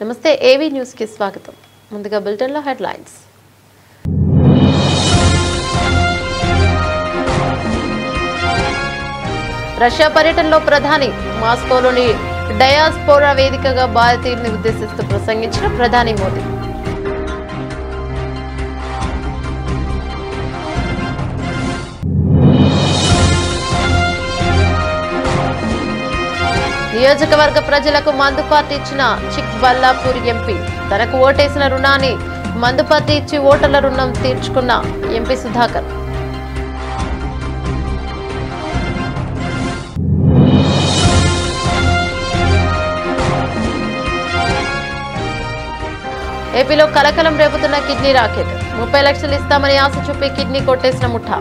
నమస్తే AV news కి స్వాగతం. ముందుగా బులెటిన్ లో హెడ్లైన్స్. రష్యా పర్యటనలో ప్రధాని మాస్కోలోని డయాస్పోరా వేదికగా భారతీయుల్ని ఉద్దేశిస్తూ ప్రసంగించిన ప్రధాని మోదీ. నియోజకవర్గ ప్రజలకు మందుపార్టీ ఇచ్చిన చిక్బల్లాపూర్ ఎంపీ. తనకు ఓటేసిన రుణాన్ని మందుపార్టీ ఇచ్చి ఓటర్ల రుణం తీర్చుకున్న ఎంపీ సుధాకర్. ఏపీలో కలకలం రేపుతున్న కిడ్నీ రాకెట్. 30 లక్షలు ఇస్తామని ఆశ చూపి కిడ్నీ కొట్టేసిన ముఠా.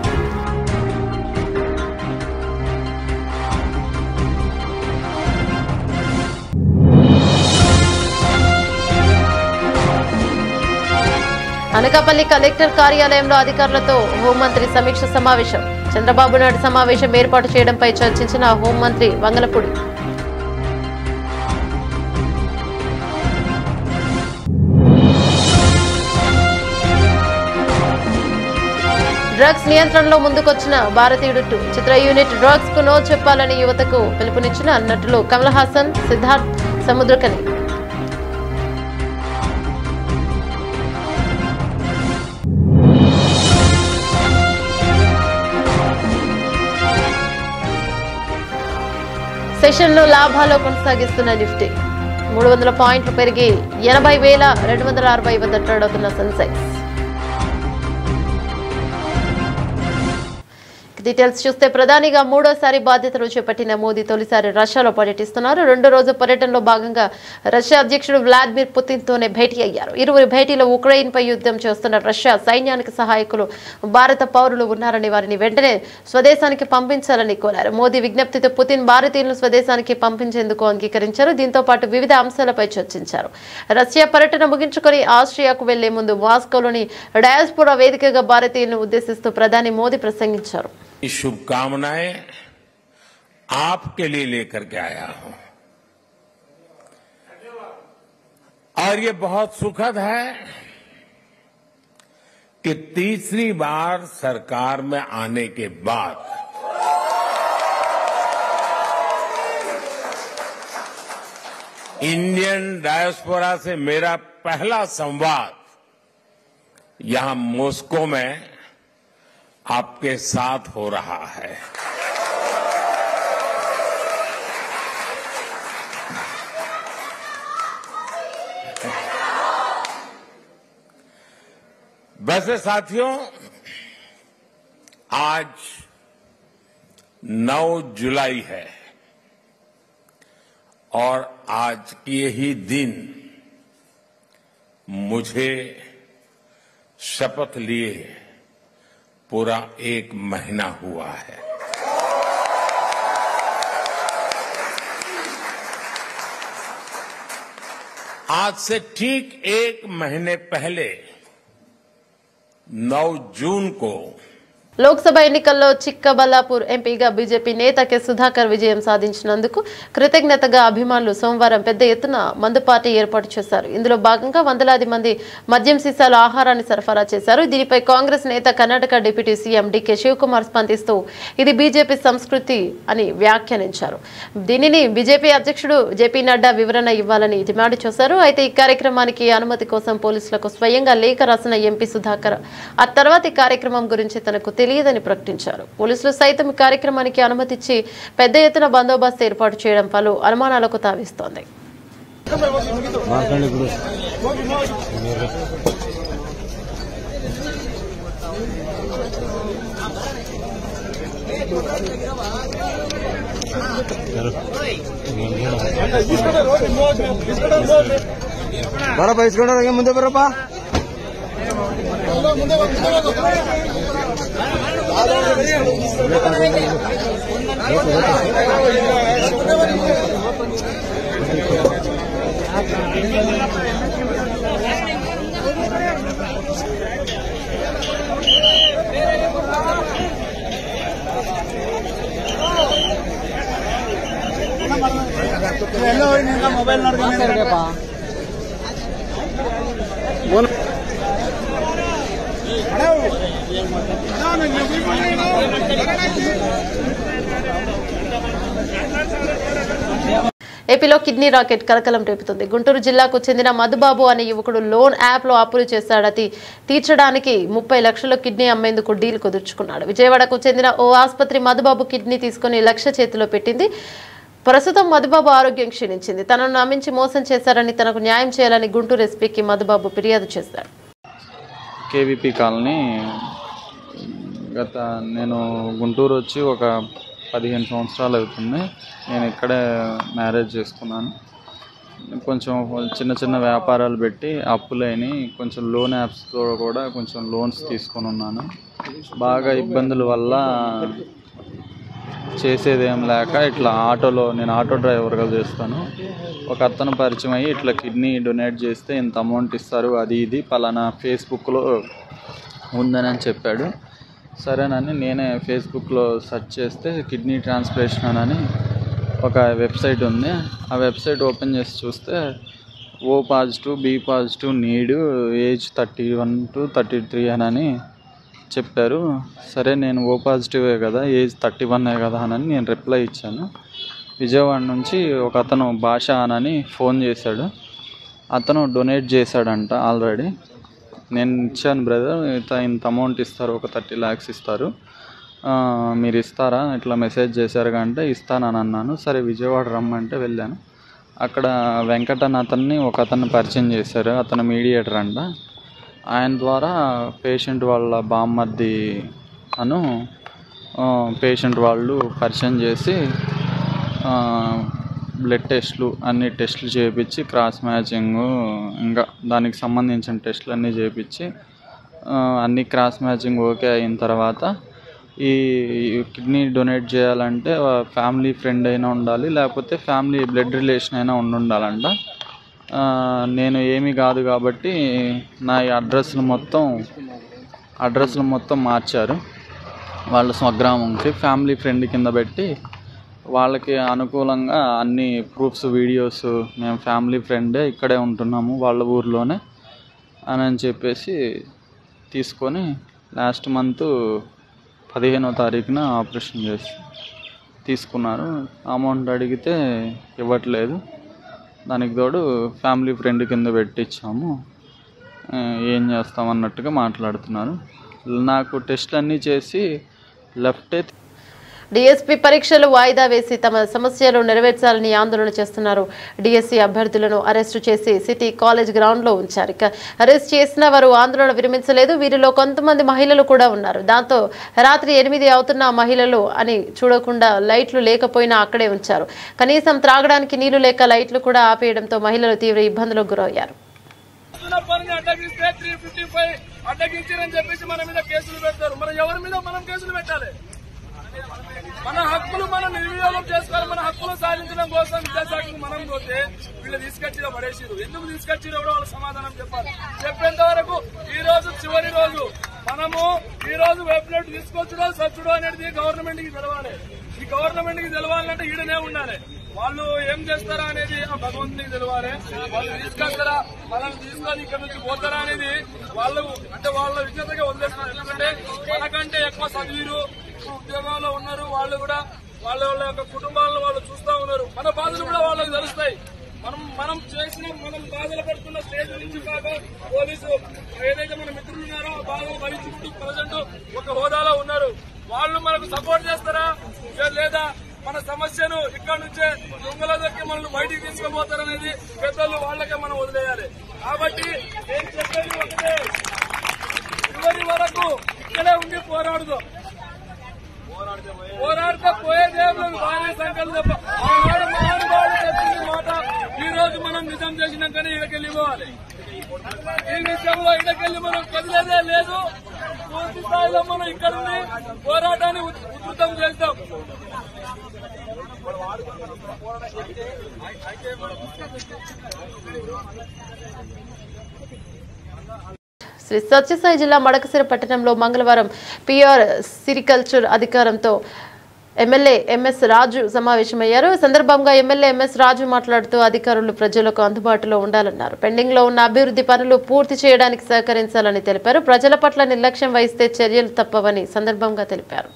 అనకాపల్లి కలెక్టర్ కార్యాలయంలో అధికారులతో హోంమంత్రి సమీక్ష సమావేశం. చంద్రబాబు నాయుడు సమావేశం ఏర్పాటు చేయడంపై చర్చించిన హోంమంత్రి వంగలపూడి. డ్రగ్స్ నియంత్రణలో ముందుకొచ్చిన భారతీయుడు 2 చిత్ర యూనిట్ డ్రగ్స్ కు నో చెప్పాలని యువతకు పిలుపునిచ్చిన నటులు కమల్ హాసన్, సిద్ధార్థ్ సముద్రకని. సెషన్లో లాభాల్లో కొనసాగిస్తున్న నిఫ్టీ 300 పాయింట్లు పెరిగి 80,260 వద్ద ట్రేడ్ అవుతున్న సెన్సెక్స్. డీటెయిల్స్ చూస్తే ప్రధానిగా మూడోసారి బాధ్యతలు చేపట్టిన మోదీ తొలిసారి రష్యాలో పర్యటిస్తున్నారు. 2 రోజుల పర్యటనలో భాగంగా రష్యా అధ్యక్షుడు వ్లాదిమిర్ పుతిన్ తోనే భేటీ అయ్యారు. ఇరువురి భేటీలో ఉక్రెయిన్ పై యుద్ధం చేస్తున్న రష్యా సైన్యానికి సహాయకులు భారత పౌరులు ఉన్నారని వారిని వెంటనే స్వదేశానికి పంపించాలని కోరారు. మోదీ విజ్ఞప్తితో పుతిన్ భారతీయులను స్వదేశానికి పంపించేందుకు అంగీకరించారు. దీంతో పాటు వివిధ అంశాలపై చర్చించారు. రష్యా పర్యటన ముగించుకొని ఆస్ట్రియాకు వెళ్లే ముందు మాస్కోలోని డయాస్పోరా వేదికగా భారతీయులను ఉద్దేశిస్తూ ప్రధాని మోదీ ప్రసంగించారు. शुभकामनाएं आपके लिए लेकर के आया हूं और ये बहुत सुखद है कि तीसरी बार सरकार में आने के बाद इंडियन डायस्पोरा से मेरा पहला संवाद यहां मॉस्को में आपके साथ हो रहा है. वैसे साथियों, आज 9 जुलाई है और आज के ही दिन मुझे शपथ लिए पूरा 1 महीना हुआ है. आज से ठीक 1 महीने पहले 9 जून को లోక్సభ ఎన్నికల్లో చిక్కబల్లాపూర్ ఎంపీగా బీజేపీ నేత కె సుధాకర్ విజయం సాధించినందుకు కృతజ్ఞతగా అభిమానులు సోమవారం పెద్ద ఎత్తున మందు పార్టీ ఏర్పాటు చేశారు. ఇందులో భాగంగా వందలాది మంది మద్యం సీసాలు ఆహారాన్ని సరఫరా చేశారు. దీనిపై కాంగ్రెస్ నేత కర్ణాటక డిప్యూటీ సీఎం డికే శివకుమార్ స్పందిస్తూ ఇది బీజేపీ సంస్కృతి అని వ్యాఖ్యానించారు. దీనిని బీజేపీ అధ్యక్షుడు జేపీ నడ్డా వివరణ ఇవ్వాలని డిమాండ్ చేశారు. అయితే ఈ కార్యక్రమానికి అనుమతి కోసం పోలీసులకు స్వయంగా లేఖ రాసిన ఎంపీ సుధాకర్ ఆ తర్వాతి కార్యక్రమం గురించి తనకు తెలియదని ప్రకటించారు. పోలీసులు సైతం కార్యక్రమానికి అనుమతిచ్చి పెద్ద ఎత్తున బందోబస్తు ఏర్పాటు చేయడం పలు అనుమానాలకు తావిస్తోంది. ముందే బరపా ಮೊಬೈಲ್ ನೋಡ್ಕೊಂಡು ఏపీలో కిడ్నీ రాకెట్ కలకలం రేపుతుంది. గుంటూరు జిల్లాకు చెందిన మధుబాబు అనే యువకుడు లోన్ యాప్లో అప్పులు చేశాడు. తీర్చడానికి 30 లక్షల కిడ్నీ అమ్మేందుకు డీల్ కుదుర్చుకున్నాడు. విజయవాడకు చెందిన ఓ ఆసుపత్రి మధుబాబు కిడ్నీ తీసుకుని 1 లక్ష చేతిలో పెట్టింది. ప్రస్తుతం మధుబాబు ఆరోగ్యం క్షీణించింది. తనను నమ్మించి మోసం చేశారని, తనకు న్యాయం చేయాలని గుంటూరు ఎస్పీకి మధుబాబు ఫిర్యాదు చేశాడు. కేవీపీ కాలనీ నేను గుంటూరు వచ్చి ఒక 15 సంవత్సరాలు అవుతుంది. నేను ఇక్కడే మ్యారేజ్ చేసుకున్నాను. కొంచెం చిన్న చిన్న వ్యాపారాలు పెట్టి అప్పులేని కొంచెం లోన్ యాప్స్తో కూడా కొంచెం లోన్స్ తీసుకొని ఉన్నాను. బాగా ఇబ్బందుల వల్ల చేసేదేం లేక ఇట్లా నేను ఆటో డ్రైవర్గా చేస్తాను. ఒక అతను పరిచయం అయ్యి ఇట్లా కిడ్నీ డొనేట్ చేస్తే ఇంత అమౌంట్ ఇస్తారు, అది ఇది పలానా ఫేస్బుక్లో ఉందని చెప్పాడు. సరేనని నేనే ఫేస్బుక్లో సెర్చ్ చేస్తే కిడ్నీ ట్రాన్స్ప్లాంటేషన్ అని ఒక వెబ్సైట్ ఉంది. ఆ వెబ్సైట్ ఓపెన్ చేసి చూస్తే O positive, B positive, need, age 31 to 33 అని చెప్పారు. సరే నేను O పాజిటివే కదా, ఏజ్ 31 కదా అని నేను రిప్లై ఇచ్చాను. విజయవాడ నుంచి ఒక అతను భాష అని ఫోన్ చేశాడు. అతను డొనేట్ చేశాడంట ఆల్రెడీ. నేను ఇచ్చాను బ్రదర్, ఇంత అమౌంట్ ఇస్తారు, ఒక 30 lakhs ఇస్తారు, మీరు ఇస్తారా, ఇట్లా మెసేజ్ చేశారు అంటే ఇస్తానని అన్నాను. సరే విజయవాడ రమ్మంటే వెళ్ళాను. అక్కడ వెంకటన్ అతన్ని ఒక అతన్ని పరిచయం చేశారు. అతను మీడియేటర్ అంట. ఆయన ద్వారా పేషెంట్ వాళ్ళ బామ్మర్ది పేషెంట్ వాళ్ళు పరిచయం చేసి బ్లడ్ టెస్ట్లు అన్ని టెస్టులు చేయించి క్రాస్ మ్యాచింగ్ ఇంకా దానికి సంబంధించిన టెస్టులు అన్నీ చేయించి అన్ని క్రాస్ మ్యాచింగ్ ఓకే అయిన తర్వాత ఈ కిడ్నీ డొనేట్ చేయాలంటే ఫ్యామిలీ ఫ్రెండ్ అయినా ఉండాలి, లేకపోతే ఫ్యామిలీ బ్లడ్ రిలేషన్ అయినా ఉండాలంట. నేను ఏమీ కాదు కాబట్టి నా అడ్రస్లు మొత్తం మార్చారు. వాళ్ళ స్వగ్రామంకి ఫ్యామిలీ ఫ్రెండ్ కింద పెట్టి వాళ్ళకి అనుకూలంగా అన్ని ప్రూఫ్స్, వీడియోస్, మేము ఫ్యామిలీ ఫ్రెండే ఇక్కడే ఉంటున్నాము వాళ్ళ ఊర్లోనే అని చెప్పేసి తీసుకొని లాస్ట్ మంత్ 15వ తారీఖున ఆపరేషన్ చేసి తీసుకున్నారు. అమౌంట్ అడిగితే ఇవ్వట్లేదు. దానికి తోడు ఫ్యామిలీ ఫ్రెండ్ కింద పెట్టించాము, ఏం చేస్తామన్నట్టుగా మాట్లాడుతున్నారు. నాకు టెస్ట్లు అన్నీ చేసి లెఫ్టే. డిఎస్పీ పరీక్షలు వాయిదా వేసి తమ సమస్యలు నెరవేర్చాలని ఆందోళన చేస్తున్నారు. డిఎస్సీ అభ్యర్థులను అరెస్టు చేసి సిటీ కాలేజ్ గ్రౌండ్లో ఉంచారు. ఇక అరెస్ట్ చేసిన వారు ఆందోళన విరమించలేదు. వీరిలో కొంతమంది మహిళలు కూడా ఉన్నారు. దాంతో రాత్రి 8 అవుతున్న మహిళలు అని చూడకుండా లైట్లు లేకపోయినా అక్కడే ఉంచారు. కనీసం త్రాగడానికి నీళ్లు లేక లైట్లు కూడా ఆపేయడంతో మహిళలు తీవ్ర ఇబ్బందులకు గురయ్యారు. మన హక్కులు మనం నిర్వినియోగం చేసుకోవాలి. మన హక్కులు సాధించడం కోసం విద్యాశాఖకు మనం పోతే వీళ్ళు తీసుకొచ్చిన పడేసిరు. ఎందుకు తీసుకొచ్చిరో కూడా వాళ్ళు సమాధానం చెప్పాలి. చెప్పేంత వరకు ఈ రోజు చివరి రోజు మనము ఈ రోజు వెబ్సైట్ తీసుకొచ్చడం సచ్చుడు అనేది గవర్నమెంట్ కి తెలవాలి. ఈ గవర్నమెంట్ కి తెలవాలంటే ఈడనే ఉండాలి. వాళ్ళు ఏం చేస్తారా అనేది ఆ భగవంతునికి తెలవాలి. వాళ్ళు తీసుకొస్తారా, వాళ్ళని తీసుకొని ఇక్కడ నుంచి పోతారా అనేది వాళ్ళు అంటే వాళ్ళ విజ్ఞతగా వదిలేస్తున్నారు. ఎందుకంటే మనకంటే ఎక్కువ చదివిరు, ఉద్యోగాల్లో ఉన్నారు. వాళ్ళు కూడా వాళ్ళ యొక్క కుటుంబాలను వాళ్ళు చూస్తా ఉన్నారు. మన బాధలు కూడా వాళ్ళకి తెలుస్తాయి. మనం బాధలు పడుతున్న స్టేజ్ నుంచి కాక పోలీసు ఏదైతే మన మిత్రులు ఉన్నారో ఆ బాధలు భరించుకుంటూ ప్రజెంట్ ఒక హోదాలో ఉన్నారు. వాళ్ళు మనకు సపోర్ట్ చేస్తారా లేదా మన సమస్యను ఇక్కడ నుంచే దొంగల దొరికి మనల్ని బయటికి తీసుకుపోతారనేది పెద్దలు వాళ్ళకే మనం వదిలేయాలి. కాబట్టి నేను చెప్పేది ఒకటే, చివరి వరకు ఇక్కడే ఉండి పోరాడుదాం. పోరాడితే పోయేదేమో బాగానే సంఖ్యలు తప్ప ఆనాడు మహానుభావుడు చెప్పింది మాట ఈ రోజు మనం నిజం చేసినాకనే ఇడకెళ్ళిపోవాలి. ఈ విషయంలో ఇడకెళ్ళి మనం కదిలేదే లేదు. పూర్తి స్థాయిలో మనం ఇక్కడుండి పోరాటాన్ని ఉధృతం చేస్తాం. శ్రీ సత్యసాయి జిల్లా మడకశిర పట్టణంలో మంగళవారం పిఆర్ సిరికల్చర్ అధికారంతో ఎమ్మెల్యే ఎంఎస్ రాజు సమావేశమయ్యారు. ఈ సందర్భంగా ఎమ్మెల్యే ఎంఎస్ రాజు మాట్లాడుతూ అధికారులు ప్రజలకు అందుబాటులో ఉండాలన్నారు. పెండింగ్ లో ఉన్న అభివృద్ధి పనులు పూర్తి చేయడానికి సహకరించాలని తెలిపారు. ప్రజల పట్ల నిర్లక్ష్యం వహిస్తే చర్యలు తప్పవని సందర్భంగా తెలిపారు.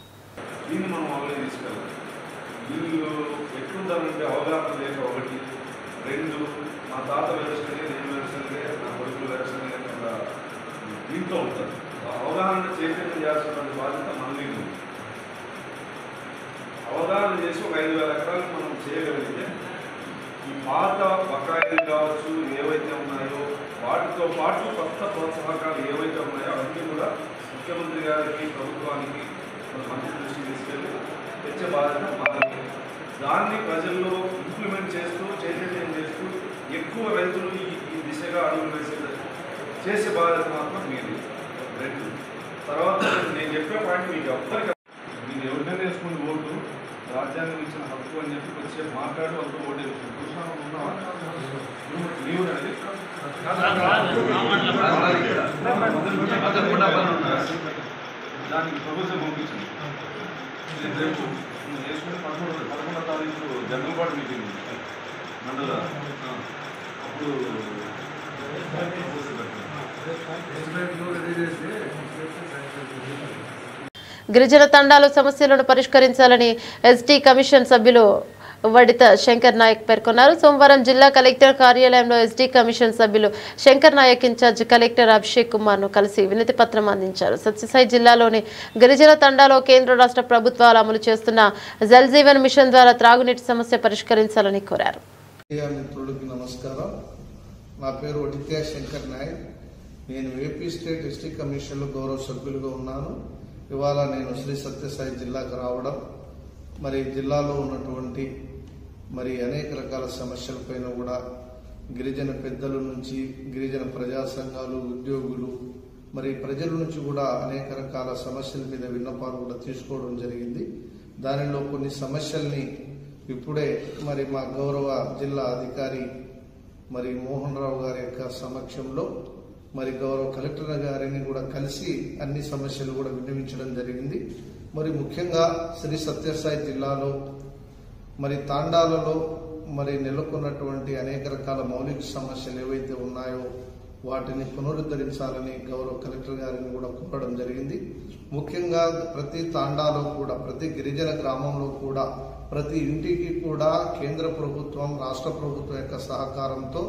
అవగాహన చైతన్యం చేయాల్సిన బాధ్యత మనది. అవగాహన చేసి ఒక 5,000 ఎకరాలు మనం చేయగలిగితే ఈ పాత బకాయిలు కావచ్చు ఏవైతే ఉన్నాయో వాటితో పాటు కొత్త ప్రోత్సాహకాలు ఏవైతే ఉన్నాయో అవన్నీ కూడా ముఖ్యమంత్రి గారికి ప్రభుత్వానికి మంచి దృష్టి తీసుకెళ్ళి తెచ్చే బాధ్యత మనది. దాన్ని ప్రజల్లో ఇంప్లిమెంట్ చేస్తూ చైతన్యం చేస్తూ ఎక్కువ రైతులు ఈ దిశగా అడుగులు చేసే బాధ్యత మాత్రం మీది. రెండు తర్వాత నేను చెప్పే పాయింట్ మీకు ఎవ్వరికి మీరు ఎవరికైనా వేసుకుని ఓటు రాజ్యాంగం ఇచ్చిన హక్కు అని చెప్పి వచ్చేపు మాట్లాడి వాళ్ళతో ఓటు వేసుకుని చూసాను ఉన్నావా నీవు దానికి ప్రభుత్వం పంపించింది. రేపు వేసుకుని 11వ తారీఖు జనరల్ బాడీ మీటింగ్ మండల అప్పుడు గిరిజన తండాలు సమస్యలను పరిష్కరించాలని ఎస్టీ కమిషన్ సభ్యులు వడిత శంకర్ నాయక్ పేర్కొన్నారు. సోమవారం జిల్లా కలెక్టర్ కార్యాలయంలో ఎస్టీ కమిషన్ సభ్యులు శంకర్ నాయక్ ఇన్ఛార్జ్ కలెక్టర్ అభిషేక్ కుమార్ ను కలిసి వినతి పత్రం అందించారు. సత్యసాయి జిల్లాలోని గిరిజన తండాలో కేంద్ర రాష్ట్ర ప్రభుత్వాలు అమలు చేస్తున్న జల్ జీవన్ మిషన్ ద్వారా త్రాగునీటి సమస్య పరిష్కరించాలని కోరారు. నమస్కారం. నా పేరు వడిత శంకర్ నాయక్. నేను ఏపీ స్టేట్ ఎస్టీ కమిషన్లో గౌరవ సభ్యులుగా ఉన్నాను. ఇవాళ నేను శ్రీ సత్యసాయి జిల్లాకు రావడం జిల్లాలో ఉన్నటువంటి అనేక రకాల సమస్యలపైన కూడా గిరిజన పెద్దల నుంచి గిరిజన ప్రజా సంఘాలు ఉద్యోగులు ప్రజల నుంచి కూడా అనేక రకాల సమస్యల మీద విన్నపాలు కూడా తీసుకోవడం జరిగింది. దానిలో కొన్ని సమస్యల్ని ఇప్పుడే మా గౌరవ జిల్లా అధికారి మోహన్ రావు గారి యొక్క సమక్షంలో గౌరవ కలెక్టర్ గారిని కూడా కలిసి అన్ని సమస్యలు కూడా విన్నవించడం జరిగింది. ముఖ్యంగా శ్రీ సత్యసాయి జిల్లాలో తాండాలలో నెలకొన్నటువంటి అనేక రకాల మౌలిక సమస్యలు ఏవైతే ఉన్నాయో వాటిని పునరుద్ధరించాలని గౌరవ కలెక్టర్ గారిని కూడా కోరడం జరిగింది. ముఖ్యంగా ప్రతి తాండాలో కూడా ప్రతి గిరిజన గ్రామంలో కూడా ప్రతి ఇంటికి కూడా కేంద్ర ప్రభుత్వం రాష్ట్ర ప్రభుత్వం యొక్క సహకారంతో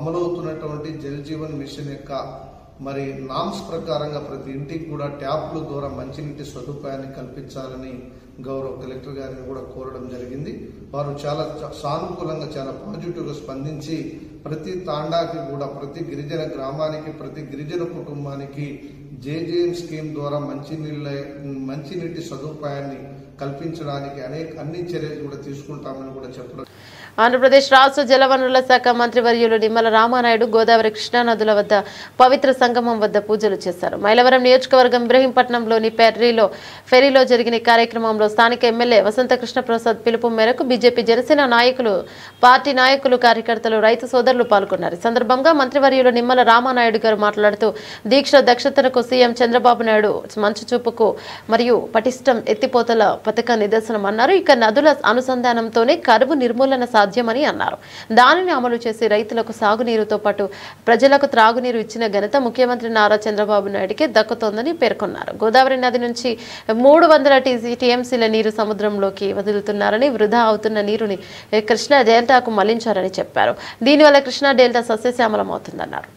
అమలవుతున్నటువంటి జల్ జీవన్ మిషన్ యొక్క నామ్స్ ప్రకారంగా ప్రతి ఇంటికి కూడా ట్యాప్ల ద్వారా మంచినీటి సదుపాయాన్ని కల్పించాలని గౌరవ కలెక్టర్ గారిని కూడా కోరడం జరిగింది. వారు చాలా సానుకూలంగా చాలా పాజిటివ్గా స్పందించి ప్రతి తాండాకి కూడా ప్రతి గిరిజన గ్రామానికి ప్రతి గిరిజన కుటుంబానికి జేజేఎం స్కీమ్ ద్వారా మంచినీటి సదుపాయాన్ని కల్పించడానికి అన్ని చర్యలు కూడా తీసుకుంటామని కూడా చెప్పడం. ఆంధ్రప్రదేశ్ రాష్ట్ర జలవనరుల శాఖ మంత్రివర్యులు నిమ్మల రామానాయుడు గోదావరి కృష్ణా నదుల వద్ద పవిత్ర సంగమం వద్ద పూజలు చేశారు. మైలవరం నియోజకవర్గం ఇబ్రహీంపట్నంలోని ఫెరీలో జరిగిన కార్యక్రమంలో స్థానిక ఎమ్మెల్యే వసంత కృష్ణప్రసాద్ పిలుపు మేరకు బీజేపీ జనసేన నాయకులు పార్టీ నాయకులు కార్యకర్తలు రైతు సోదరులు పాల్గొన్నారు. ఈ సందర్భంగా మంత్రివర్యులు నిమ్మల రామానాయుడు గారు మాట్లాడుతూ దీక్ష దక్షతకు సీఎం చంద్రబాబు నాయుడు మంచు చూపుకు మరియు పటిష్టం ఎత్తిపోతల పథక నిదర్శనం అన్నారు. ఇక నదుల అనుసంధానంతోనే కరువు నిర్మూలన సాధ్యమని అన్నారు. దానిని అమలు చేసి రైతులకు సాగునీరుతో పాటు ప్రజలకు త్రాగునీరు ఇచ్చిన ఘనత ముఖ్యమంత్రి నారా చంద్రబాబు నాయుడికి దక్కుతోందని పేర్కొన్నారు. గోదావరి నది నుంచి 300 టీఎంసీల నీరు సముద్రంలోకి వదులుతున్నారని, వృధా అవుతున్న నీరుని కృష్ణా డెల్టాకు మళ్లించారని చెప్పారు. దీనివల్ల కృష్ణా డెల్టా సస్యశ్యామలం అవుతుందన్నారు.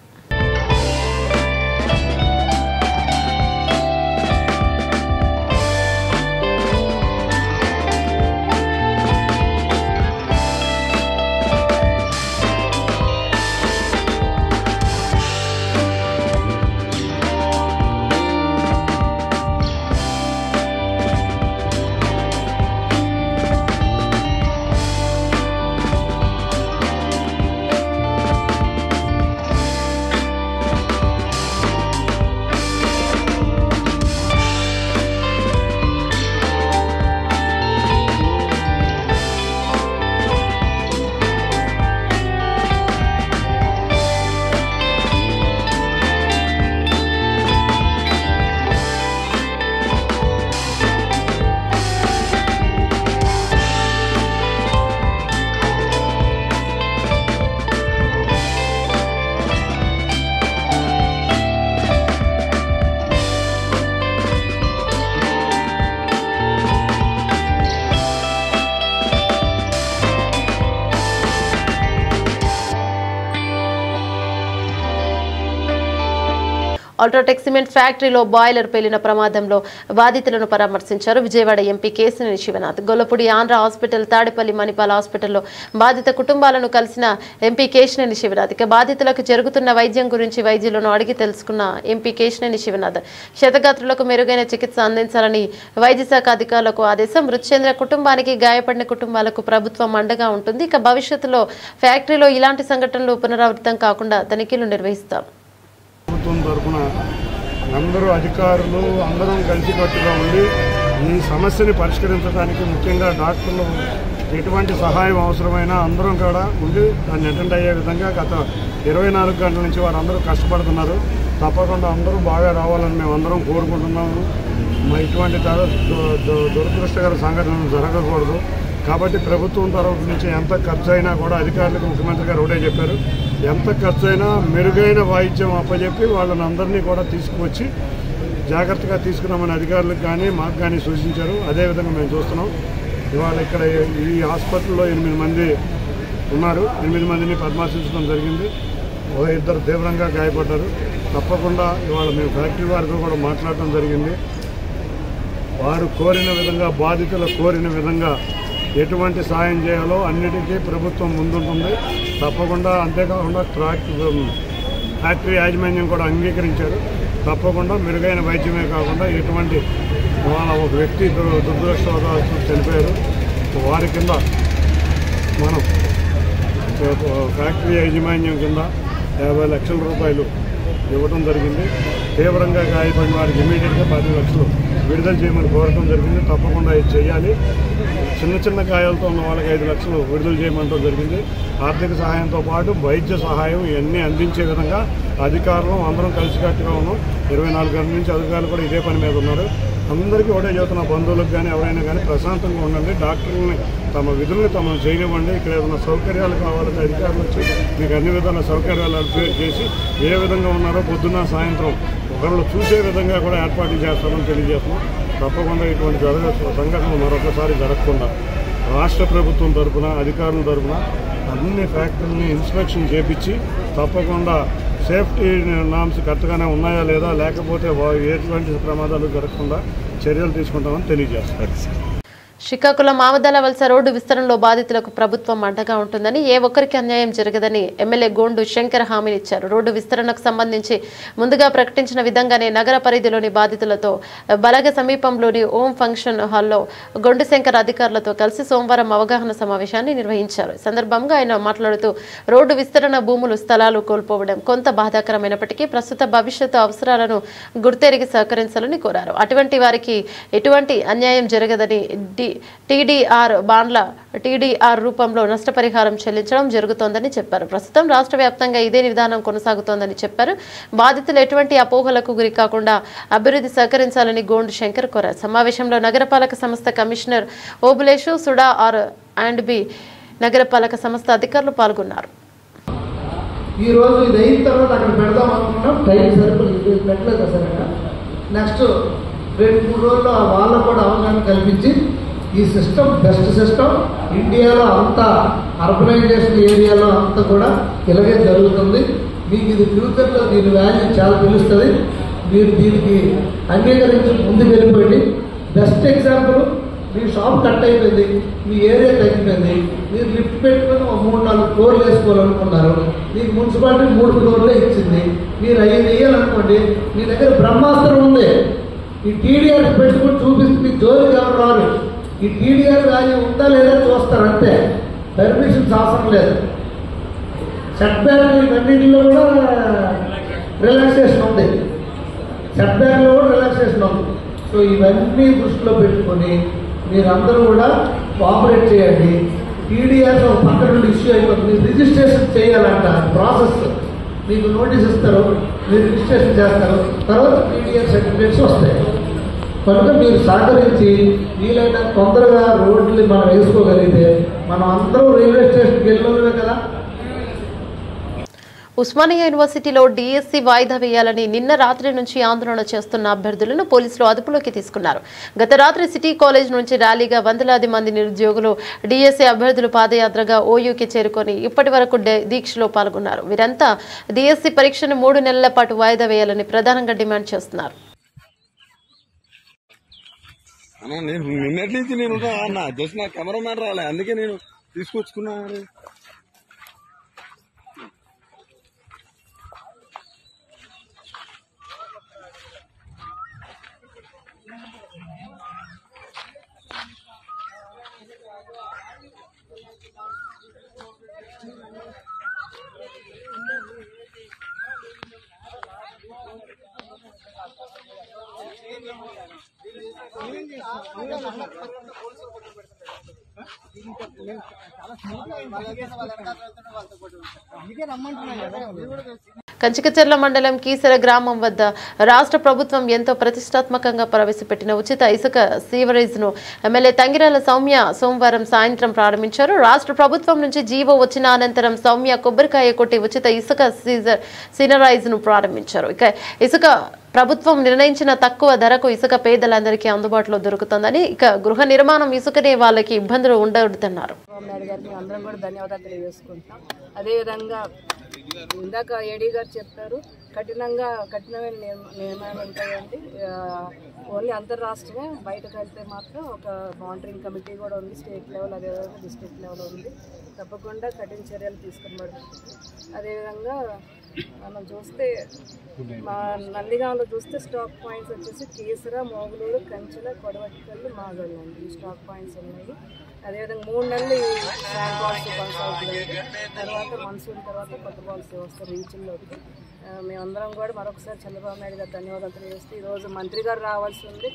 అల్ట్రాటెక్ సిమెంట్ ఫ్యాక్టరీలో బాయిలర్ పేలిన ప్రమాదంలో బాధితులను పరామర్శించారు విజయవాడ ఎంపీ కేశినేని శివనాథ్. గొల్లపూడి ఆంధ్ర హాస్పిటల్, తాడేపల్లి మణిపాల్ హాస్పిటల్లో బాధిత కుటుంబాలను కలిసిన ఎంపీ కేశినేని శివనాథ్. ఇక బాధితులకు జరుగుతున్న వైద్యం గురించి వైద్యులను అడిగి తెలుసుకున్న ఎంపీ కేశినేని శివనాథ్ క్షతగాత్రులకు మెరుగైన చికిత్స అందించాలని వైద్య శాఖ అధికారులకు ఆదేశం. మృతి చెందిన కుటుంబానికి, గాయపడిన కుటుంబాలకు ప్రభుత్వం అండగా ఉంటుంది. ఇక భవిష్యత్తులో ఫ్యాక్టరీలో ఇలాంటి సంఘటనలు పునరావృతం కాకుండా తనిఖీలు నిర్వహిస్తాం. ప్రభుత్వం తరఫున అందరూ అధికారులు అందరం కలిసికట్టుగా ఉండి ఈ సమస్యని పరిష్కరించడానికి, ముఖ్యంగా డాక్టర్లు ఎటువంటి సహాయం అవసరమైనా అందరం కూడా ఉండి దాన్ని అటెండ్ అయ్యే విధంగా గత 24 గంటల నుంచి వారందరూ కష్టపడుతున్నారు. తప్పకుండా అందరూ బాగా రావాలని మేము అందరం కోరుకుంటున్నాము. ఇటువంటి దురదృష్టకర సంఘటనలు జరగకూడదు. కాబట్టి ప్రభుత్వం తరఫు నుంచి ఎంత ఖర్చు అయినా కూడా అధికారులకు ముఖ్యమంత్రి గారు ఒకటే చెప్పారు, ఎంత ఖర్చు అయినా మెరుగైన వాయిద్యం అప్పచెప్పి వాళ్ళని అందరినీ కూడా తీసుకువచ్చి జాగ్రత్తగా తీసుకున్నామని అధికారులకు కానీ మాకు కానీ సూచించారు. అదేవిధంగా మేము చూస్తున్నాం. ఇవాళ ఇక్కడ ఈ హాస్పిటల్లో 8 మంది ఉన్నారు. 8 మందిని పరామర్శించడం జరిగింది. 2 తీవ్రంగా గాయపడ్డారు. తప్పకుండా ఇవాళ మేము ఫ్యాక్టరీ వారితో కూడా మాట్లాడటం జరిగింది. వారు కోరిన విధంగా, బాధితులు కోరిన విధంగా ఎటువంటి సాయం చేయాలో అన్నిటికీ ప్రభుత్వం ముందుంటుంది. తప్పకుండా అంతేకాకుండా ఫ్యాక్టరీ యాజమాన్యం కూడా అంగీకరించారు. తప్పకుండా మెరుగైన వైద్యమే కాకుండా ఎటువంటి వాళ్ళ ఒక వ్యక్తి దురదృష్టవశాత్తు చనిపోయారు. వారి కింద మనం ఫ్యాక్టరీ యాజమాన్యం కింద 50 లక్షల రూపాయలు ఇవ్వడం జరిగింది. తీవ్రంగా గాయపడిన వారికి ఇమీడియట్గా 10 లక్షలు విడుదల చేయమని కోరటం జరిగింది. తప్పకుండా ఇది చేయాలి. చిన్న గాయాలతో ఉన్న వాళ్ళకి 5 లక్షలు విడుదల చేయమంటూ జరిగింది. ఆర్థిక సహాయంతో పాటు వైద్య సహాయం ఇవన్నీ అందించే విధంగా అధికారులు అందరం కలిసికట్టుగా ఉన్నాం. 24 గంటల నుంచి అధికారులు కూడా ఇదే పని మీద ఉన్నారు. అందరికీ ఒకటే చెబుతున్న, బంధువులకు కానీ ఎవరైనా కానీ ప్రశాంతంగా ఉండండి. డాక్టర్లని తమ విధుల్ని తమ చేయనివ్వండి. ఇక్కడ ఏదైనా సౌకర్యాలు కావాలంటే అధికారులు వచ్చి మీకు అన్ని విధాల సౌకర్యాలు అప్డేట్ చేసి ఏ విధంగా ఉన్నారో పొద్దున్న సాయంత్రం ఒకళ్ళు చూసే విధంగా కూడా ఏర్పాట్లు చేస్తామని తెలియజేస్తున్నాం. తప్పకుండా ఇటువంటి సంఘటనలు మరొకసారి జరగకుండా రాష్ట్ర ప్రభుత్వం తరఫున, అధికారుల తరఫున అన్ని ఫ్యాక్టరీని ఇన్స్పెక్షన్ చేపించి తప్పకుండా సేఫ్టీ నామ్స్ కరెక్ట్గానే ఉన్నాయా లేదా, లేకపోతే ఎటువంటి ప్రమాదాలు జరగకుండా చర్యలు తీసుకుంటామని తెలియజేస్తారు. శ్రీకాకుళం ఆమదాల వలస రోడ్డు విస్తరణలో బాధితులకు ప్రభుత్వం అండగా ఉంటుందని, ఏ ఒక్కరికి అన్యాయం జరగదని ఎమ్మెల్యే గోండు శంకర్ హామీనిచ్చారు. రోడ్డు విస్తరణకు సంబంధించి ముందుగా ప్రకటించిన విధంగానే నగర పరిధిలోని బాధితులతో బలగ సమీపంలోని ఓం ఫంక్షన్ హాల్లో గొండు శంకర్ అధికారులతో కలిసి సోమవారం అవగాహన సమావేశాన్ని నిర్వహించారు. ఈ సందర్భంగా ఆయన మాట్లాడుతూ రోడ్డు విస్తరణ, భూములు, స్థలాలు కోల్పోవడం కొంత బాధాకరమైనప్పటికీ ప్రస్తుత భవిష్యత్తు అవసరాలను గుర్తెరిగి సహకరించాలని కోరారు. అటువంటి వారికి ఎటువంటి అన్యాయం జరగదని టీడీఆర్ బాండ్ల టీడీఆర్ రూపంలో నష్టపరిహారం చెల్లించడం జరుగుతోందని చెప్పారు. ప్రస్తుతం రాష్ట్ర వ్యాప్తంగా ఇదే విధానం కొనసాగుతోందని చెప్పారు. బాధితులు ఎటువంటి అపోహలకు గురి కాకుండా అభివృద్ధి సహకరించాలని గోండు శంకర్ కోరారు. సమావేశంలో నగరపాలక సంస్థ కమిషనర్ ఓబులేషు, సుడా R&B నగరపాలక సంస్థ అధికారులు పాల్గొన్నారు. ఈ రోజు ఇది అయిన తర్వాత అక్కడ పెడదాం అనుకున్నాం. టైం సరిపోలేదు, పెట్టలేదు అసలు. నెక్స్ట్ 2-3 రోజుల్లో వాళ్ళకు కూడా అవగాహన కల్పించి ఈ సిస్టమ్ బెస్ట్ సిస్టమ్ ఇండియాలో అంతా అర్బనైజేషన్ ఏరియాలో అంతా కూడా ఇలాగే జరుగుతుంది. మీకు ఇది ఫ్యూచర్లో దీని వాల్యూ చాలా తెలుస్తుంది. మీరు దీనికి అంగీకరించి ముందుకు వెళ్ళిపోయింది. బెస్ట్ ఎగ్జాంపుల్, మీ షాప్ కట్ అయిపోయింది, మీ ఏరియా తగ్గిపోయింది, మీరు లిఫ్ట్ పెట్టుకుని 3-4 ఫ్లోర్లు వేసుకోవాలనుకున్నారు. మీకు మున్సిపాలిటీ 3 ఫ్లోర్లే ఇచ్చింది. మీరు 5 వేయాలనుకోండి, మీ దగ్గర బ్రహ్మాస్త్రం ఉంది. ఈ టీడీఆర్ పెట్టుకుని చూపిస్తుంది, జోలికి ఎవరు రారు. ఈ టీడీఆర్ వాల్యూ ఉందా లేదా చూస్తారు అంతే. పర్మిషన్స్ అవసరం లేదు. సెట్ బ్యాక్ ఇవన్నింటిలో కూడా రిలాక్సేషన్ ఉంది. సెట్ బ్యాక్లో కూడా రిలాక్సేషన్ ఉంది. సో ఇవన్నీ దృష్టిలో పెట్టుకొని మీరందరూ కూడా కోఆపరేట్ చేయండి. టీడీఆర్ పక్కన నుండి ఇష్యూ అయిపోతుంది. రిజిస్ట్రేషన్ చేయాలంట ప్రాసెస్. మీకు నోటీస్ ఇస్తారు, మీరు రిజిస్ట్రేషన్ చేస్తారు, తర్వాత టీడీఆర్ సర్టిఫికేట్స్ వస్తాయి. కనుక మీరు సహకరించి వీలైన తొందరగా రోడ్లు మనం వేసుకోగలిగితే మనం అందరూ రైల్వే స్టేషన్కి వెళ్ళే కదా. ఉస్మానియా యూనివర్సిటీలో డిఎస్సి వాయిదా వేయాలని నిన్న రాత్రి నుంచి ఆందోళన చేస్తున్న అభ్యర్థులను పోలీసులు అదుపులోకి తీసుకున్నారు. గత రాత్రి సిటీ కాలేజ్ నుంచి ర్యాలీగా వందలాది మంది నిరుద్యోగులు డిఎస్సి అభ్యర్థులు పాదయాత్రగా ఓయూకి చేరుకొని ఇప్పటి వరకు దీక్షలో పాల్గొన్నారు. వీరంతా డిఎస్సి పరీక్షను 3 నెలల పాటు వాయిదా వేయాలని ప్రధానంగా డిమాండ్ చేస్తున్నారు. నిన్నటి నుంచి నేను జస్ట్ నా కెమెరామ్యాన్ రాలే, అందుకే నేను తీసుకొచ్చుకున్నాను. కంచికచర్ల మండలం కీసర గ్రామం వద్ద రాష్ట్ర ప్రభుత్వం ఎంతో ప్రతిష్టాత్మకంగా ప్రవేశపెట్టిన ఉచిత ఇసుక సీవరేజ్ ను ఎమ్మెల్యే తంగిరాల సౌమ్య సోమవారం సాయంత్రం ప్రారంభించారు. రాష్ట్ర ప్రభుత్వం నుంచి జీవో వచ్చిన అనంతరం సౌమ్య కొబ్బరికాయ కొట్టి ఉచిత ఇసుక సీనరైజ్ ను ప్రారంభించారు. ఇక ఇసుక ప్రభుత్వం నిర్ణయించిన తక్కువ ధరకు ఇసుక పేదలందరికీ అందుబాటులో దొరుకుతుందని, ఇక గృహ నిర్మాణం ఇసుకనే వాళ్ళకి ఇబ్బందులు ఉండవద్దన్నారు. అందరం కూడా ధన్యవాదాలు తెలియజేసుకుంటాం. అదేవిధంగా ఇందాక ఏడీ గారు చెప్పారు, కఠినమైన నియమాలు ఉంటాయండి. ఓన్లీ అంతర్రాష్ట్రమే, బయటకు వెళ్తే మాత్రం ఒక మానిటరింగ్ కమిటీ కూడా ఉంది, స్టేట్ లెవెల్ అదేవిధంగా డిస్ట్రిక్ట్ లెవెల్ ఉంది. తప్పకుండా కఠిన చర్యలు తీసుకునబడుతుంది. అదేవిధంగా మనం చూస్తే మా నందిగాంలో చూస్తే స్టాక్ పాయింట్స్ వచ్చేసి కీసర, మోగులూరు, కంచెల, కొడవటికల్లు, మాగళ్ళు అండి. ఈ స్టాక్ పాయింట్స్ ఉన్నాయి. అదేవిధంగా 3 నెలలు ఈ శాండ్ బాల్స్ కొనసాగుతుంది. తర్వాత మన్సూన్ తర్వాత కొత్త బాల్స్ వస్తారు రీచ్ల్లోకి. మేమందరం కూడా మరొకసారి చంద్రబాబు నాయుడు గారు ధన్యవాదాలు తెలియజేస్తే, ఈరోజు మంత్రి గారు రావాల్సి ఉంది.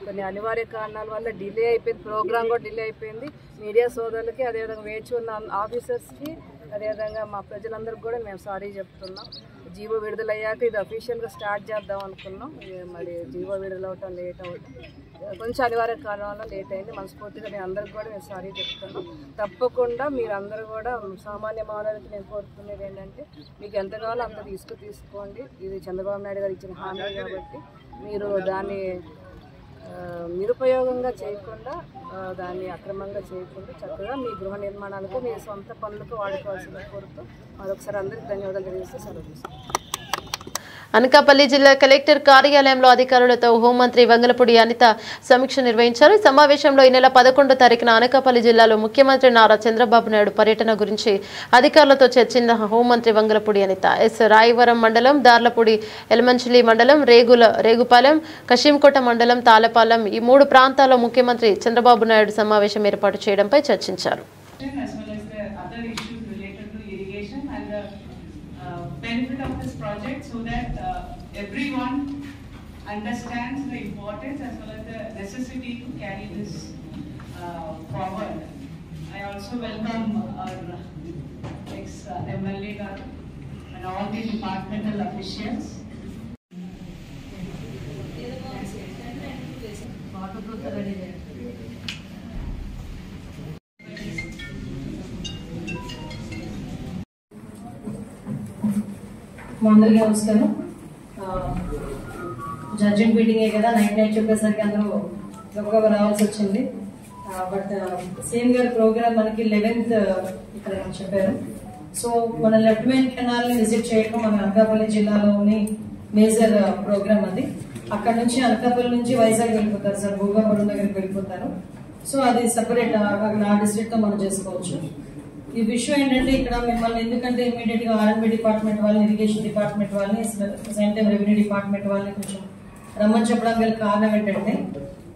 కొన్ని అనివార్య కారణాల వల్ల డిలే అయిపోయింది, ప్రోగ్రామ్ కూడా డిలే అయిపోయింది. మీడియా సోదరులకి, అదేవిధంగా వేచి ఉన్న ఆఫీసర్స్కి, అదేవిధంగా మా ప్రజలందరికీ కూడా మేము సారీ చెప్తున్నాం. జీవో విడుదలయ్యాక ఇది అఫీషియల్గా స్టార్ట్ చేద్దాం అనుకున్నాం. మరి జీవో విడుదలవటం లేట్ అవటం కొంచెం అనివార్య కారణం లేట్ అయింది. మనస్ఫూర్తిగా నేను అందరికి కూడా నేను సారీ చెప్తున్నాను. తప్పకుండా మీరందరూ కూడా సామాన్య మానవులకి నేను కోరుకునేది ఏంటంటే, మీకు ఎంత కావాలో అంత తీసుకోండి. ఇది చంద్రబాబు నాయుడు గారు ఇచ్చిన హామీ కాబట్టి మీరు దాన్ని నిరుపయోగంగా చేయకుండా, దాన్ని అక్రమంగా చేయకుండా చక్కగా మీ గృహ నిర్మాణాలకు, మీ సొంత పనులకు వాడుకోవాల్సిన కోరుతూ మరొకసారి అందరికీ ధన్యవాదాలు తెలియజేస్తూ సెలవు. అనకాపల్లి జిల్లా కలెక్టర్ కార్యాలయంలో అధికారులతో హోంమంత్రి వంగలపూడి అనిత సమీక్ష నిర్వహించారు. ఈ సమావేశంలో ఈ నెల 11వ తారీఖున అనకాపల్లి జిల్లాలో ముఖ్యమంత్రి నారా చంద్రబాబు నాయుడు పర్యటన గురించి అధికారులతో చర్చించిన హోంమంత్రి వంగలపూడి అనిత రాయవరం మండలం, దార్లపూడి, ఎలమంచిలి మండలం, రేగుపాలెం, కశీంకోట మండలం, తాళపాలెం ఈ 3 ప్రాంతాల్లో ముఖ్యమంత్రి చంద్రబాబు నాయుడు సమావేశం ఏర్పాటు చేయడంపై చర్చించారు. benefit of this project so that everyone understands the importance as well as the necessity to carry this forward. I also welcome our ex-MLA and all the departmental officials. అందరికీ నమస్కారం. జడ్జెంట్ మీటింగే కదా, నైట్ చెప్పేసరికి అందరూ గబగబా రావాల్సి వచ్చింది. బట్ సీఎం గారి programme మనకి 11th ఇక్కడ చెప్పారు. సో మన లెఫ్ట్ మెయిన్ కెనాల్ ని విజిట్ చేయడం మన అనకాపల్లి జిల్లాలోని మేజర్ ప్రోగ్రామ్ అది. అక్కడ నుంచి అనకాపల్లి నుంచి వైజాగ్ వెళ్ళిపోతారు సార్, భూగాపురం దగ్గరికి వెళ్ళిపోతారు. సో అది సెపరేట్, ఆ డిస్ట్రిక్ట్ తో మనం చేసుకోవచ్చు. ఈ విషయం ఏంటంటే, ఇక్కడ మిమ్మల్ని ఎందుకంటే ఇమీడియట్ గా ఆర్ఎండ్బి డిపార్ట్మెంట్ వాళ్ళని, ఇరిగేషన్ డిపార్ట్మెంట్ వాళ్ళని, సేమ్ టైం రెవెన్యూ డిపార్ట్మెంట్ వాళ్ళని కొంచెం రమ్మని చెప్పడానికి గల కారణం ఏంటంటే,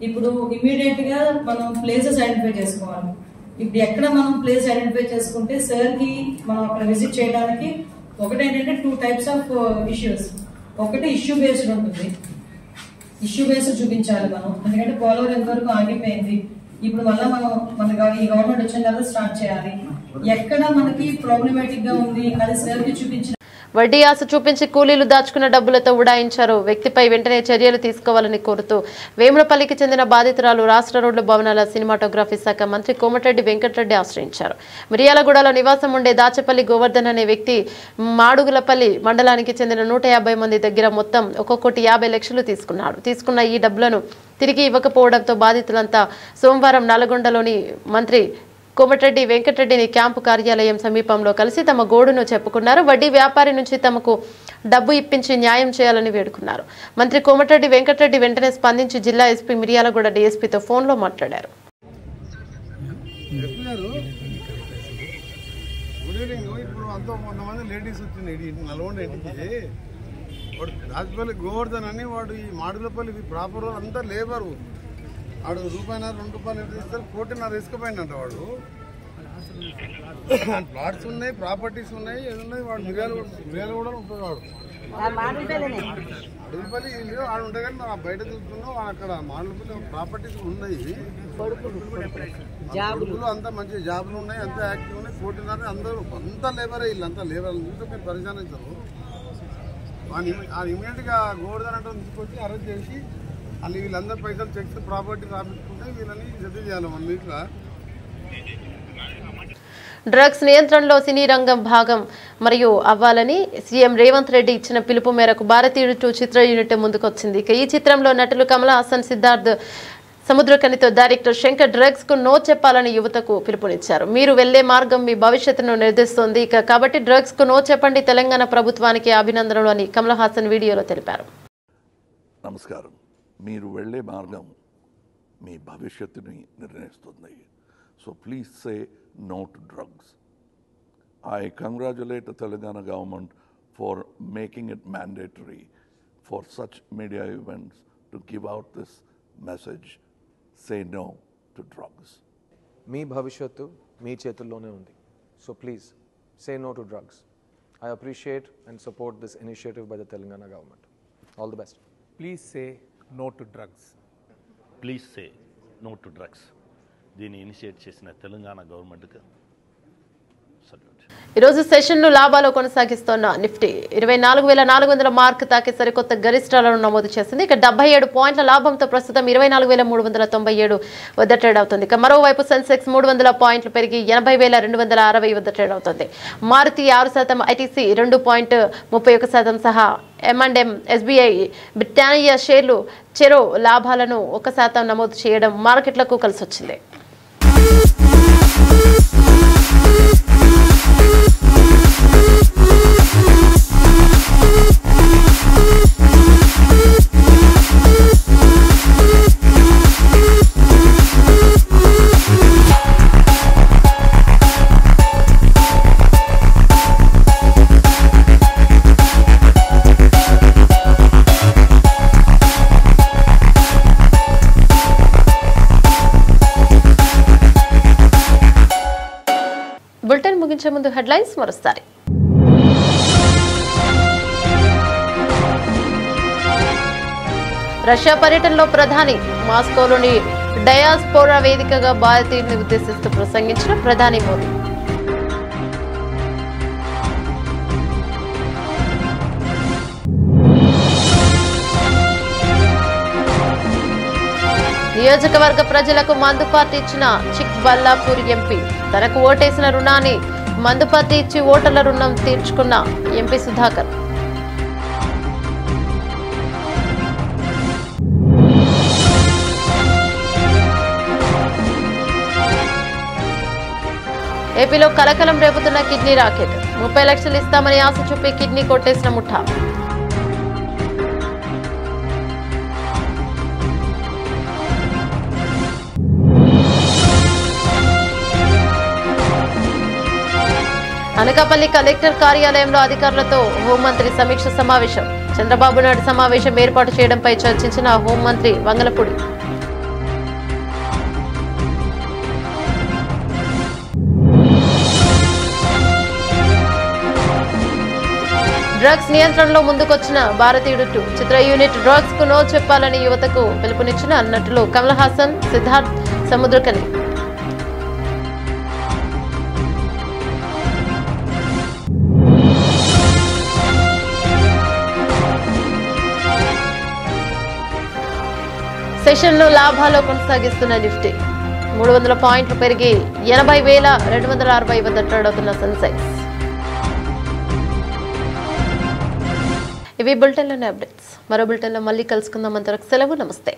ఇప్పుడు ఇమీడియట్ గా మనం ప్లేసెస్ ఐడెంటిఫై చేసుకోవాలి. ఇప్పుడు ఎక్కడ మనం ప్లేస్ ఐడెంటిఫై చేసుకుంటే సార్ కి మనం అక్కడ విజిట్ చేయడానికి ఒకటేంటంటే 2 types ఆఫ్ ఇష్యూస్. ఒకటి ఇష్యూ బేస్డ్ ఉంటుంది, ఇష్యూ బేస్డ్ చూపించాలి మనం. ఎందుకంటే పోలవరం ఎంతవరకు ఆగిపోయింది, ఇప్పుడు మళ్ళీ మన ఈ గవర్నమెంట్ వచ్చిన తర్వాత స్టార్ట్ చేయాలి. ఎక్కడ మనకి ప్రాబ్లమాటిక్ గా ఉంది అది సార్ కి చూపించిన వడ్డీ ఆశ చూపించి కూలీలు దాచుకున్న డబ్బులతో ఉడాయించారు. వ్యక్తిపై వెంటనే చర్యలు తీసుకోవాలని కోరుతూ వేములపల్లికి చెందిన బాధితురాలు రాష్ట్ర రోడ్ల భవనాల సినిమాటోగ్రఫీ శాఖ మంత్రి కోమటిరెడ్డి వెంకటరెడ్డి ఆశ్రయించారు. మిర్యాలగూడలో నివాసం ఉండే దాచపల్లి గోవర్ధన్ అనే వ్యక్తి మాడుగులపల్లి మండలానికి చెందిన 150 మంది దగ్గర మొత్తం ఒక్కొక్కటి 50 లక్షలు తీసుకున్నాడు. తీసుకున్న ఈ డబ్బులను తిరిగి ఇవ్వకపోవడంతో బాధితులంతా సోమవారం నల్గొండలోని మంత్రి కోమటిరెడ్డి వెంకటరెడ్డిని క్యాంపు కార్యాలయం సమీపంలో కలిసి తమ గోడును చెప్పుకున్నారు. వడ్డీ వ్యాపారి నుంచి తమకు డబ్బు ఇప్పించి న్యాయం చేయాలని వేడుకున్నారు. మంత్రి కోమటిరెడ్డి వెంకటరెడ్డి వెంటనే స్పందించి జిల్లా ఎస్పీ మిర్యాలగూడ డీఎస్పీతో ఫోన్లో మాట్లాడారు. రాజపల్లి గోవర్ధన్ అని వాడు ఈ మాడుగులపల్లి ప్రాపర్ అంతా లేబరు వాడు రూపాయన్నర 2 రూపాయలు ఎంత ఇస్తారు 1.5 ఇసుకపోయిందంట. వాడు ప్లాట్స్ ఉన్నాయి, ప్రాపర్టీస్ ఉన్నాయి, ఏదున్నాయి. వాడు మిర్యాలు కూడా ఉంటుంది. వాడు మాడుగులపల్లి ఇల్లు వాడు ఉంటే కానీ బయట చూస్తున్నాం. అక్కడ మాడుగులపల్లి ప్రాపర్టీస్ ఉన్నాయి, కొడుకులు అంతా మంచి జాబులు ఉన్నాయి, అంతా యాక్టివ్ ఉన్నాయి. 1.5 అందరూ అంతా లేబరే, ఇల్లు అంతా లేబర్ చూస్తే మీరు పరిశానించారు. ఇమీడియట్ గా గోవర్ధన్ అంటే తీసుకొచ్చి అరెస్ట్ చేసి వాళ్ళు వీళ్ళందరూ పైసలు చెక్స్ ప్రాపర్టీ రాపించుకుంటే వీళ్ళని సెటిల్ చేయాలి 1 వీక్లో. డ్రగ్స్ నియంత్రణలో సినీ రంగం భాగం మరియు అవ్వాలని సీఎం రేవంత్ రెడ్డి ఇచ్చిన పిలుపు మేరకు భారతీయుడు 2 చిత్ర యూనిట్ ముందుకొచ్చింది. ఇక ఈ చిత్రంలో నటులు కమల్ హాసన్, సిద్ధార్థ్ సముద్రకనితో డైరెక్టర్ శంకర్ డ్రగ్స్ కు నో చెప్పాలని యువతకు పిలుపునిచ్చారు. మీరు వెళ్లే మార్గం మీ భవిష్యత్తును నిర్దేశిస్తోంది, కాబట్టి డ్రగ్స్ కు నో చెప్పండి. తెలంగాణ ప్రభుత్వానికి అభినందనలు అని కమల్ హాసన్ వీడియోలో తెలిపారు. నమస్కారం. మీరు వెళ్లే మార్గం మీ భవిష్యత్తుని నిర్ణయిస్తుంది. So please say no to drugs. I congratulate the Telangana government for making it mandatory for such media events to give out this message. Say no to drugs. మీ భవిష్యత్తు మీ చేతుల్లోనే ఉంది. So please say no to drugs. I appreciate and support this initiative by the Telangana government. All the best. Please say no to drugs. Please say no to drugs. దీన్ని initiate చేసిన తెలంగాణ గవర్నమెంట్కి salute. ఈరోజు సెషన్ను లాభాలు కొనసాగిస్తున్న Nifty 24,400 mark తాకి సరికొత్త గరిష్టాలను నమోదు చేసింది. ఇక 77 పాయింట్ల లాభంతో ప్రస్తుతం 24,397 వద్ద ట్రేడ్ అవుతుంది. ఇక మరోవైపు సెన్సెక్స్ 300 పాయింట్లు పెరిగి 80,260 వద్ద ట్రేడ్ అవుతుంది. మారుతి 6%, ఐటీసీ 2.31% సహా M&M, SBI, బ్రిటానియా షేర్లు చెరో లాభాలను 1% నమోదు చేయడం మార్కెట్లకు కలిసొచ్చింది. బులెటిన్ ముగించే ముందు హెడ్లైన్స్ మరోసారి. రష్యా పర్యటనలో ప్రధాని మాస్కోలోని డయాస్పోరా వేదికగా భారతీయుల్ని ఉద్దేశిస్తూ ప్రసంగించిన ప్రధాని మోదీ. నియోజకవర్గ ప్రజలకు మందుపార్టీ ఇచ్చిన చిక్బల్లాపూర్ ఎంపీ. తనకు ఓటేసిన రుణాన్ని మందుపార్టీ ఇచ్చి ఓటర్ల రుణం తీర్చుకున్న ఎంపీ సుధాకర్. ఏపీలో కలకలం రేపుతున్న కిడ్నీ రాకెట్. 30 లక్షలు ఇస్తామని ఆశ చూపి కిడ్నీ కొట్టేసిన ముఠా. అనకాపల్లి కలెక్టర్ కార్యాలయంలో అధికారులతో హోంమంత్రి సమీక్ష సమావేశం. చంద్రబాబు నాయుడు సమావేశం ఏర్పాటు చేయడంపై చర్చించిన హోంమంత్రి వంగలపూడి. డ్రగ్స్ నియంత్రణలో ముందుకొచ్చిన భారతీయుడు 2 చిత్ర యూనిట్ డ్రగ్స్ కు నో చెప్పాలని యువతకు పిలుపునిచ్చిన నటులు కమల్ హాసన్, సిద్ధార్థ్ సముద్రకని. సెషన్ను లాభాల్లో కొనసాగిస్తున్న నిఫ్టీ 300 పాయింట్లు పెరిగి 80,260 వద్ద ట్రేడ్ అవుతున్న సెన్సెక్స్. ఇవి బులెటిన్లోని అప్డేట్స్. మరో బులెటిన్లో మళ్ళీ కలుసుకుందాం. అంతవరకు సెలవు. నమస్తే.